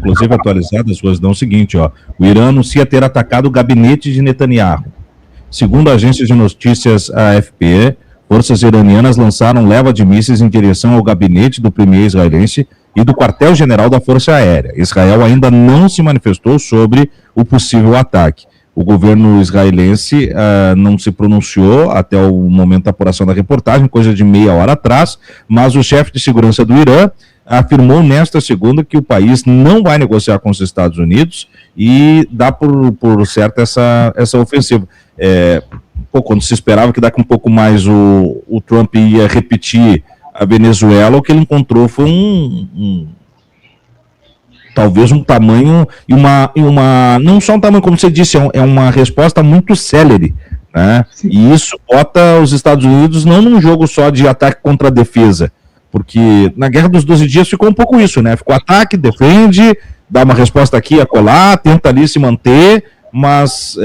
inclusive atualizadas, dão o seguinte, ó, o Irã anuncia ter atacado o gabinete de Netanyahu. Segundo a agência de notícias AFP, forças iranianas lançaram leva de mísseis em direção ao gabinete do premier israelense e do quartel-general da Força Aérea. Israel ainda não se manifestou sobre o possível ataque. O governo israelense não se pronunciou até o momento da apuração da reportagem, coisa de meia hora atrás, mas o chefe de segurança do Irã afirmou nesta segunda que o país não vai negociar com os Estados Unidos e dá por certo essa ofensiva. Quando se esperava que daqui um pouco mais o Trump ia repetir a Venezuela, o que ele encontrou foi talvez um tamanho e uma não só um tamanho, como você disse, é uma resposta muito célere, né? E isso bota os Estados Unidos não num jogo só de ataque contra a defesa, porque na Guerra dos 12 Dias ficou um pouco isso, né? Ficou ataque, defende, dá uma resposta aqui, acolá, tenta ali se manter, mas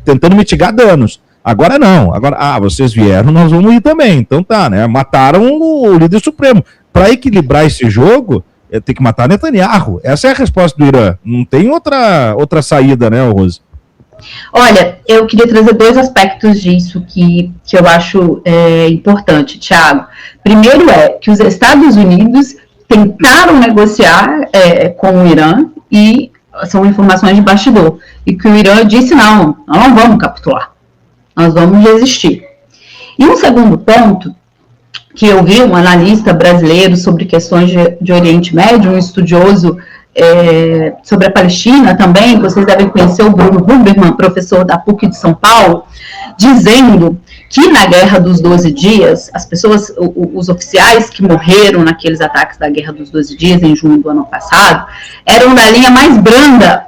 tentando mitigar danos. Agora não, vocês vieram, nós vamos ir também, então tá, né? Mataram o líder supremo. Para equilibrar esse jogo, tem que matar Netanyahu. Essa é a resposta do Irã. Não tem outra saída, né, Rose? Olha, eu queria trazer dois aspectos disso que eu acho importante, Thiago. Primeiro que os Estados Unidos tentaram negociar com o Irã e são informações de bastidor. E que o Irã disse, não vamos capitular. Nós vamos resistir. E um segundo ponto, que eu vi um analista brasileiro sobre questões de Oriente Médio, um estudioso sobre a Palestina também, vocês devem conhecer o Bruno Huberman, professor da PUC de São Paulo, dizendo que na Guerra dos 12 Dias, as pessoas, os oficiais que morreram naqueles ataques da Guerra dos 12 Dias, em junho do ano passado, eram da linha mais branda.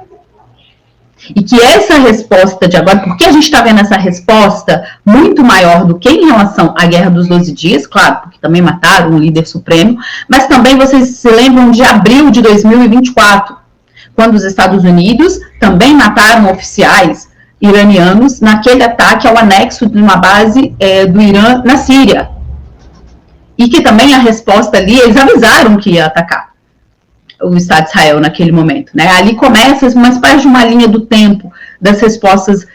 E que essa resposta de agora, porque a gente está vendo essa resposta muito maior do que em relação à Guerra dos 12 Dias, claro, porque também mataram o líder supremo, mas também vocês se lembram de abril de 2024, quando os Estados Unidos também mataram oficiais iranianos naquele ataque ao anexo de uma base do Irã na Síria. E que também a resposta ali, eles avisaram que ia atacar o Estado de Israel naquele momento, né? Ali começa uma espécie de uma linha do tempo das respostas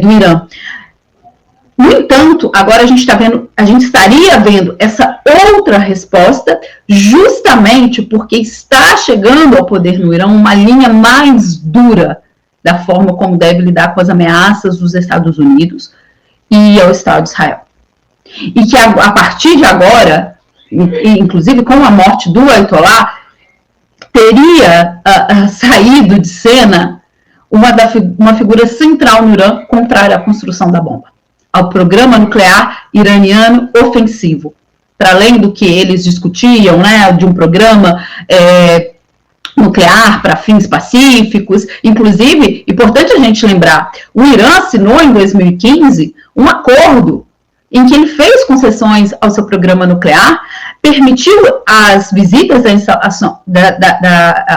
do Irã. No entanto, agora a gente estaria vendo essa outra resposta justamente porque está chegando ao poder no Irã uma linha mais dura da forma como deve lidar com as ameaças dos Estados Unidos e ao Estado de Israel. E que a partir de agora, inclusive com a morte do Ayatollah, teria saído de cena uma figura central no Irã contrária à construção da bomba, ao programa nuclear iraniano ofensivo. Para além do que eles discutiam, né, de um programa nuclear para fins pacíficos, inclusive, importante a gente lembrar, o Irã assinou em 2015 um acordo em que ele fez concessões ao seu programa nuclear, permitiu as visitas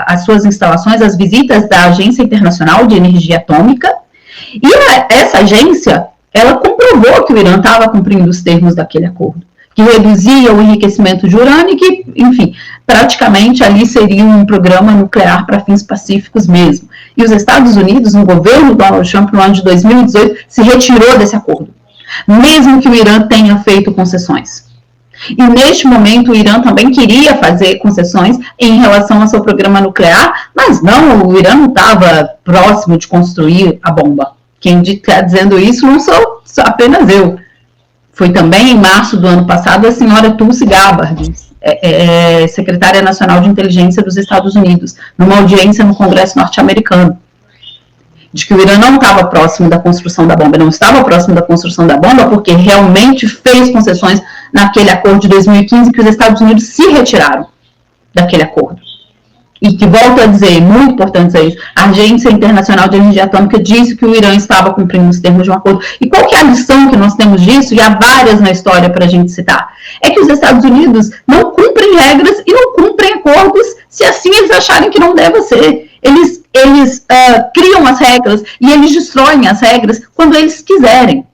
às suas instalações, as visitas da Agência Internacional de Energia Atômica, e essa agência, ela comprovou que o Irã estava cumprindo os termos daquele acordo, que reduzia o enriquecimento de urânio e que, enfim, praticamente ali seria um programa nuclear para fins pacíficos mesmo. E os Estados Unidos, no governo Donald Trump, no ano de 2018, se retirou desse acordo, mesmo que o Irã tenha feito concessões. E neste momento o Irã também queria fazer concessões em relação ao seu programa nuclear, mas não, o Irã não estava próximo de construir a bomba. Quem está dizendo isso não sou apenas eu. Foi também em março do ano passado a senhora Tulsi Gabbard, secretária nacional de inteligência dos Estados Unidos, numa audiência no Congresso norte-americano, de que o Irã não estava próximo da construção da bomba. Não estava próximo da construção da bomba porque realmente fez concessões naquele acordo de 2015, que os Estados Unidos se retiraram daquele acordo. E que, volto a dizer, muito importante dizer isso, a Agência Internacional de Energia Atômica disse que o Irã estava cumprindo os termos de um acordo. E qual que é a lição que nós temos disso? E há várias na história para a gente citar. É que os Estados Unidos não cumprem regras e não cumprem acordos se assim eles acharem que não deve ser. Eles criam as regras e eles destroem as regras quando eles quiserem.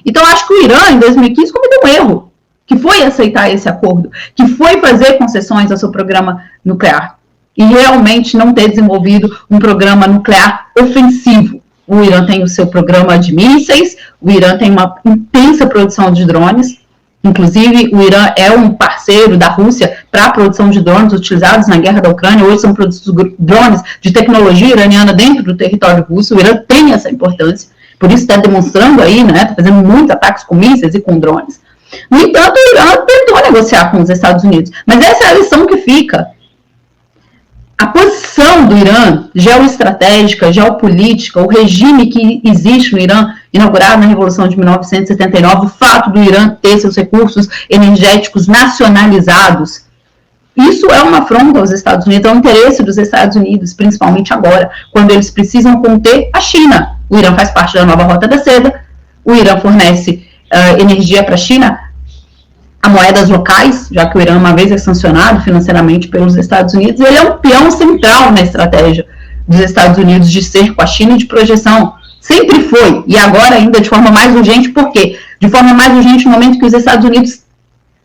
Então, acho que o Irã, em 2015, cometeu um erro, que foi aceitar esse acordo, que foi fazer concessões ao seu programa nuclear. e realmente não ter desenvolvido um programa nuclear ofensivo. O Irã tem o seu programa de mísseis, o Irã tem uma intensa produção de drones, inclusive o Irã é um parceiro da Rússia para a produção de drones utilizados na guerra da Ucrânia. Hoje são produzidos drones de tecnologia iraniana dentro do território russo. O Irã tem essa importância, por isso está demonstrando aí, né, está fazendo muitos ataques com mísseis e com drones. No entanto, o Irã tentou negociar com os Estados Unidos, mas essa é a lição que fica. A posição do Irã, geoestratégica, geopolítica, o regime que existe no Irã, inaugurado na Revolução de 1979, o fato do Irã ter seus recursos energéticos nacionalizados, isso é uma afronta aos Estados Unidos, é um interesse dos Estados Unidos, principalmente agora, quando eles precisam conter a China. O Irã faz parte da nova Rota da Seda, o Irã fornece energia para a China, a moedas locais, já que o Irã uma vez é sancionado financeiramente pelos Estados Unidos, ele é um peão central na estratégia dos Estados Unidos de cerco à China e de projeção. Sempre foi, e agora ainda de forma mais urgente. Por quê? De forma mais urgente no momento que os Estados Unidos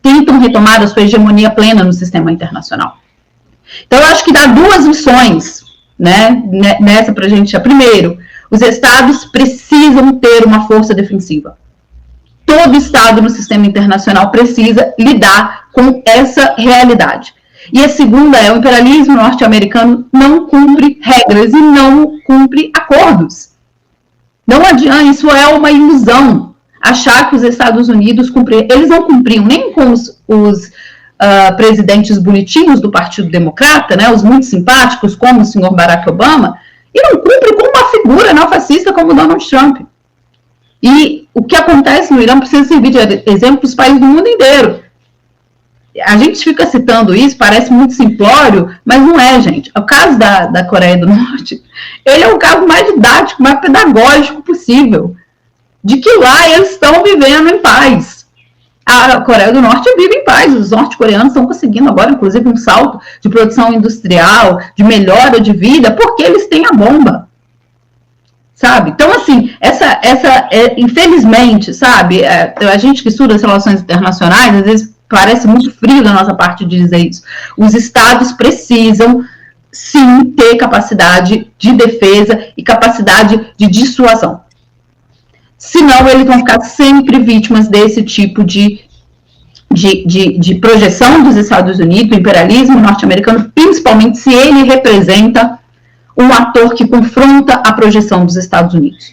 tentam retomar a sua hegemonia plena no sistema internacional. Então, eu acho que dá duas lições, né, nessa para a gente. Primeiro, os Estados precisam ter uma força defensiva. Todo Estado no sistema internacional precisa lidar com essa realidade. E a segunda é: o imperialismo norte-americano não cumpre regras e não cumpre acordos. Não adianta, isso é uma ilusão, achar que os Estados Unidos cumpriam. Eles não cumpriam nem com os presidentes bonitinhos do Partido Democrata, né, os muito simpáticos, como o senhor Barack Obama, e não cumpre com uma figura neofascista como Donald Trump. E o que acontece no Irã precisa servir de exemplo para os países do mundo inteiro. A gente fica citando isso, parece muito simplório, mas não é, gente. O caso da Coreia do Norte, ele é o caso mais didático, mais pedagógico possível, de que lá eles estão vivendo em paz. A Coreia do Norte vive em paz, os norte-coreanos estão conseguindo agora, inclusive, um salto de produção industrial, de melhora de vida, porque eles têm a bomba. Sabe? Então, assim, infelizmente, sabe, a gente que estuda as relações internacionais, às vezes parece muito frio da nossa parte de dizer isso. Os Estados precisam, sim, ter capacidade de defesa e capacidade de dissuasão. Senão, eles vão ficar sempre vítimas desse tipo de projeção dos Estados Unidos, do imperialismo norte-americano, principalmente se ele representa um ator que confronta a projeção dos Estados Unidos.